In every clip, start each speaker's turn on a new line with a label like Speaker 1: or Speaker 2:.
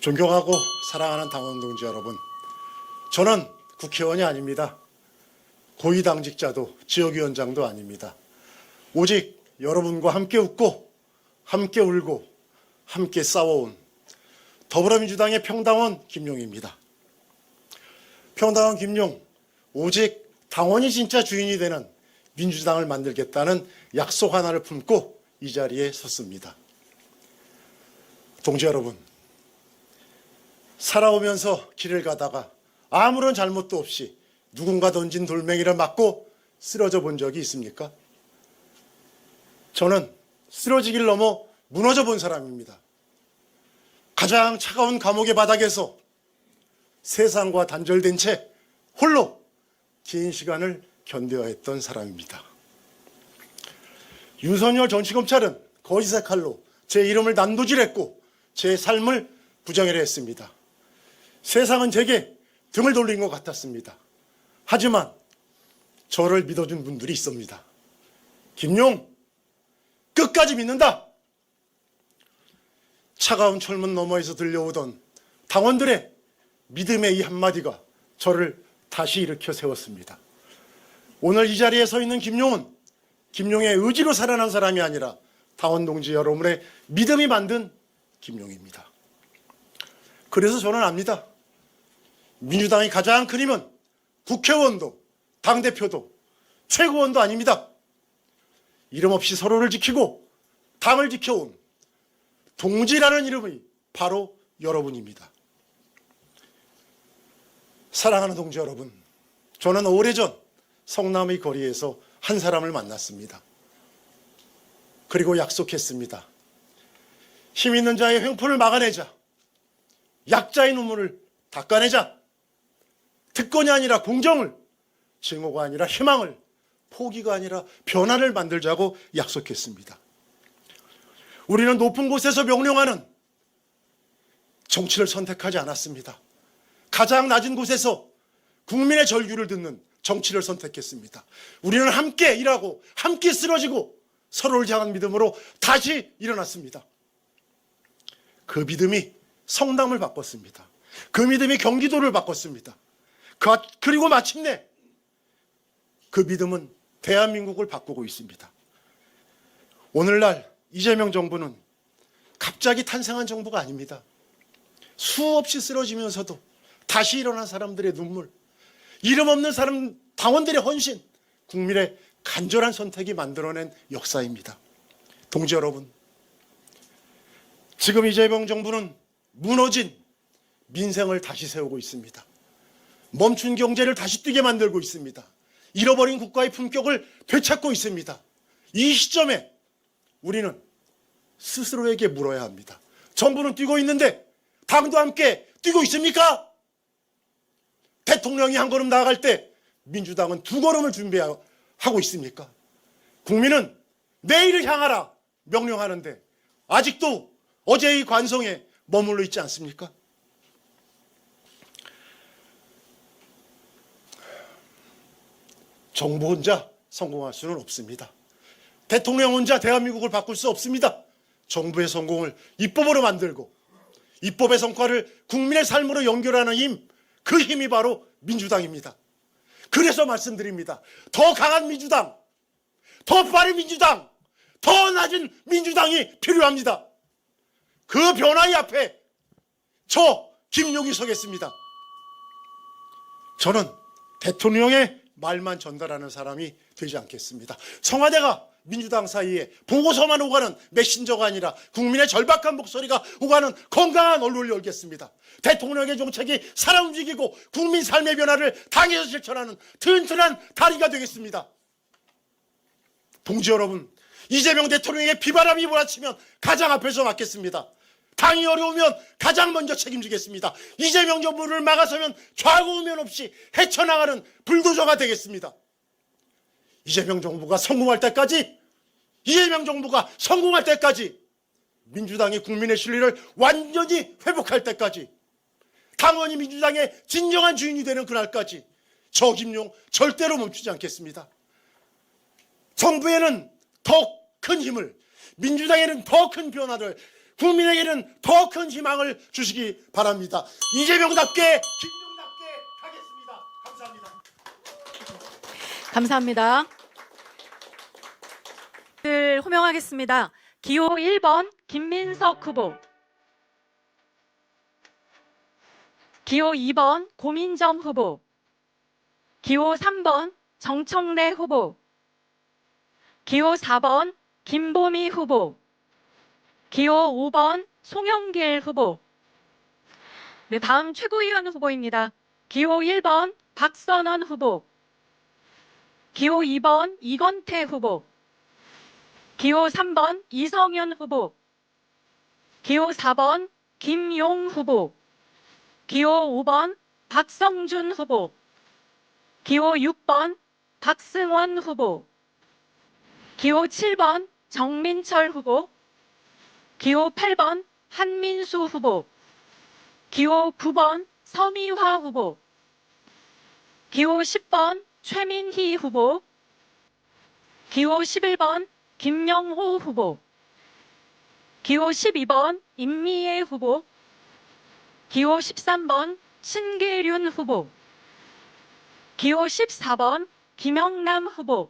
Speaker 1: 존경하고 사랑하는 당원 동지 여러분, 저는 국회의원이 아닙니다. 고위당직자도 지역위원장도 아닙니다. 오직 여러분과 함께 웃고 함께 울고 함께 싸워온 더불어민주당의 평당원 김용입니다. 평당원 김용, 오직 당원이 진짜 주인이 되는 민주당을 만들겠다는 약속 하나를 품고 이 자리에 섰습니다. 동지 여러분, 살아오면서 길을 가다가 아무런 잘못도 없이 누군가 던진 돌멩이를 맞고 쓰러져 본 적이 있습니까? 저는 쓰러지기를 넘어 무너져 본 사람입니다. 가장 차가운 감옥의 바닥에서 세상과 단절된 채 홀로 긴 시간을 견뎌야 했던 사람입니다. 윤석열 정치검찰은 거짓의 칼로 제 이름을 난도질했고 제 삶을 부정해려 했습니다. 세상은 제게 등을 돌린 것 같았습니다. 하지만 저를 믿어준 분들이 있습니다. 김용, 끝까지 믿는다. 차가운 철문 너머에서 들려오던 당원들의 믿음의 이 한마디가 저를 다시 일으켜 세웠습니다. 오늘 이 자리에 서 있는 김용은 김용의 의지로 살아난 사람이 아니라 당원 동지 여러분의 믿음이 만든 김용입니다. 그래서 저는 압니다. 민주당이 가장 큰 힘은 국회의원도 당대표도 최고원도 아닙니다. 이름 없이 서로를 지키고 당을 지켜온 동지라는 이름이 바로 여러분입니다. 사랑하는 동지 여러분, 저는 오래전 성남의 거리에서 한 사람을 만났습니다. 그리고 약속했습니다. 힘 있는 자의 횡포를 막아내자. 약자의 눈물을 닦아내자. 특권이 아니라 공정을, 증오가 아니라 희망을, 포기가 아니라 변화를 만들자고 약속했습니다. 우리는 높은 곳에서 명령하는 정치를 선택하지 않았습니다. 가장 낮은 곳에서 국민의 절규를 듣는 정치를 선택했습니다. 우리는 함께 일하고 함께 쓰러지고 서로를 향한 믿음으로 다시 일어났습니다. 그 믿음이 성남을 바꿨습니다. 그 믿음이 경기도를 바꿨습니다. 그리고 마침내 그 믿음은 대한민국을 바꾸고 있습니다. 오늘날 이재명 정부는 갑자기 탄생한 정부가 아닙니다. 수없이 쓰러지면서도 다시 일어난 사람들의 눈물, 이름 없는 사람 당원들의 헌신, 국민의 간절한 선택이 만들어낸 역사입니다. 동지 여러분, 지금 이재명 정부는 무너진 민생을 다시 세우고 있습니다. 멈춘 경제를 다시 뛰게 만들고 있습니다. 잃어버린 국가의 품격을 되찾고 있습니다. 이 시점에 우리는 스스로에게 물어야 합니다. 정부는 뛰고 있는데 당도 함께 뛰고 있습니까? 대통령이 한 걸음 나아갈 때 민주당은 두 걸음을 준비하고 있습니까? 국민은 내일을 향하라 명령하는데 아직도 어제의 관성에 머물러 있지 않습니까? 정부 혼자 성공할 수는 없습니다. 대통령 혼자 대한민국을 바꿀 수 없습니다. 정부의 성공을 입법으로 만들고 입법의 성과를 국민의 삶으로 연결하는 힘, 그 힘이 바로 민주당입니다. 그래서 말씀드립니다. 더 강한 민주당, 더 빠른 민주당, 더 낮은 민주당이 필요합니다. 그 변화의 앞에 저 김용이 서겠습니다. 저는 대통령의 말만 전달하는 사람이 되지 않겠습니다. 청와대가 민주당 사이에 보고서만 오가는 메신저가 아니라 국민의 절박한 목소리가 오가는 건강한 언론을 열겠습니다. 대통령의 정책이 살아 움직이고 국민 삶의 변화를 당에서 실천하는 튼튼한 다리가 되겠습니다. 동지 여러분, 이재명 대통령의 비바람이 몰아치면 가장 앞에서 막겠습니다. 당이 어려우면 가장 먼저 책임지겠습니다. 이재명 정부를 막아서면 좌우우면 없이 헤쳐나가는 불도저가 되겠습니다. 이재명 정부가 성공할 때까지 민주당이 국민의 신뢰를 완전히 회복할 때까지, 당원이 민주당의 진정한 주인이 되는 그날까지 저 김용 절대로 멈추지 않겠습니다. 정부에는 더 큰 힘을, 민주당에는 더 큰 변화를, 국민에게는 더 큰 희망을 주시기 바랍니다. 이재명답게 김용답게 하겠습니다. 감사합니다.
Speaker 2: 감사합니다. 호명하겠습니다. 기호 1번 김민석 후보, 기호 2번 고민정 후보, 기호 3번 정청래 후보, 기호 4번 김보미 후보, 기호 5번 송영길 후보. 네, 다음 최고위원 후보입니다. 기호 1번 박선원 후보, 기호 2번 이건태 후보, 기호 3번 이성윤 후보, 기호 4번 김용 후보, 기호 5번 박성준 후보, 기호 6번 박승원 후보, 기호 7번 정민철 후보, 기호 8번 한민수 후보, 기호 9번 서미화 후보, 기호 10번 최민희 후보, 기호 11번 김영호 후보, 기호 12번 임미애 후보, 기호 13번 신계륜 후보, 기호 14번 김영남 후보.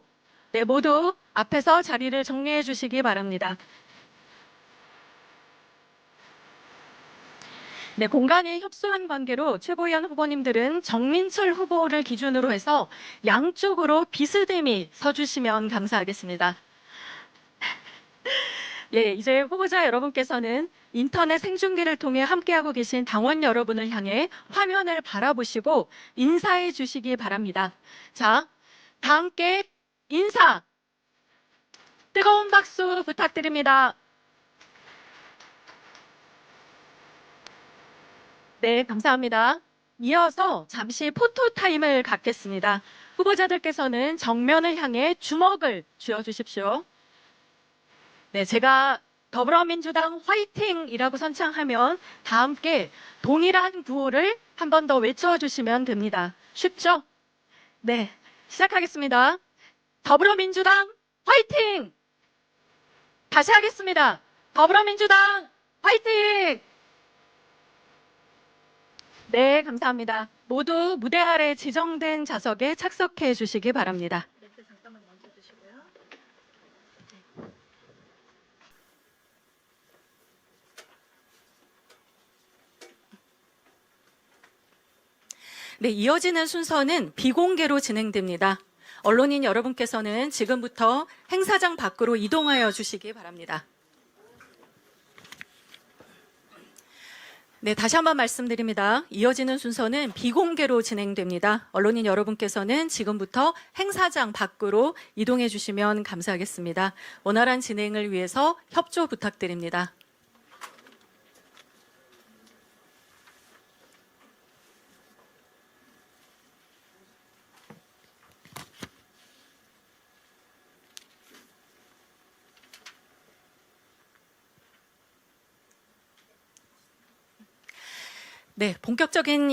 Speaker 2: 네, 모두 앞에서 자리를 정리해 주시기 바랍니다. 네, 공간이 협소한 관계로 최고위원 후보님들은 정민철 후보를 기준으로 해서 양쪽으로 비스듬히 서주시면 감사하겠습니다. 예, 이제 후보자 여러분께서는 인터넷 생중계를 통해 함께하고 계신 당원 여러분을 향해 화면을 바라보시고 인사해 주시기 바랍니다. 자, 다 함께 인사! 뜨거운 박수 부탁드립니다. 네, 감사합니다. 이어서 잠시 포토타임을 갖겠습니다. 후보자들께서는 정면을 향해 주먹을 쥐어주십시오. 네, 제가 더불어민주당 화이팅이라고 선창하면 다 함께 동일한 구호를 한 번 더 외쳐주시면 됩니다. 쉽죠? 네, 시작하겠습니다. 더불어민주당 화이팅! 다시 하겠습니다. 더불어민주당 화이팅! 네, 감사합니다. 모두 무대 아래 지정된 좌석에 착석해 주시기 바랍니다. 잠깐만 멈춰주시고요. 네, 이어지는 순서는 비공개로 진행됩니다. 언론인 여러분께서는 지금부터 행사장 밖으로 이동하여 주시기 바랍니다. 네, 다시 한번 말씀드립니다. 이어지는 순서는 비공개로 진행됩니다. 언론인 여러분께서는 지금부터 행사장 밖으로 이동해 주시면 감사하겠습니다. 원활한 진행을 위해서 협조 부탁드립니다. 네, 본격적인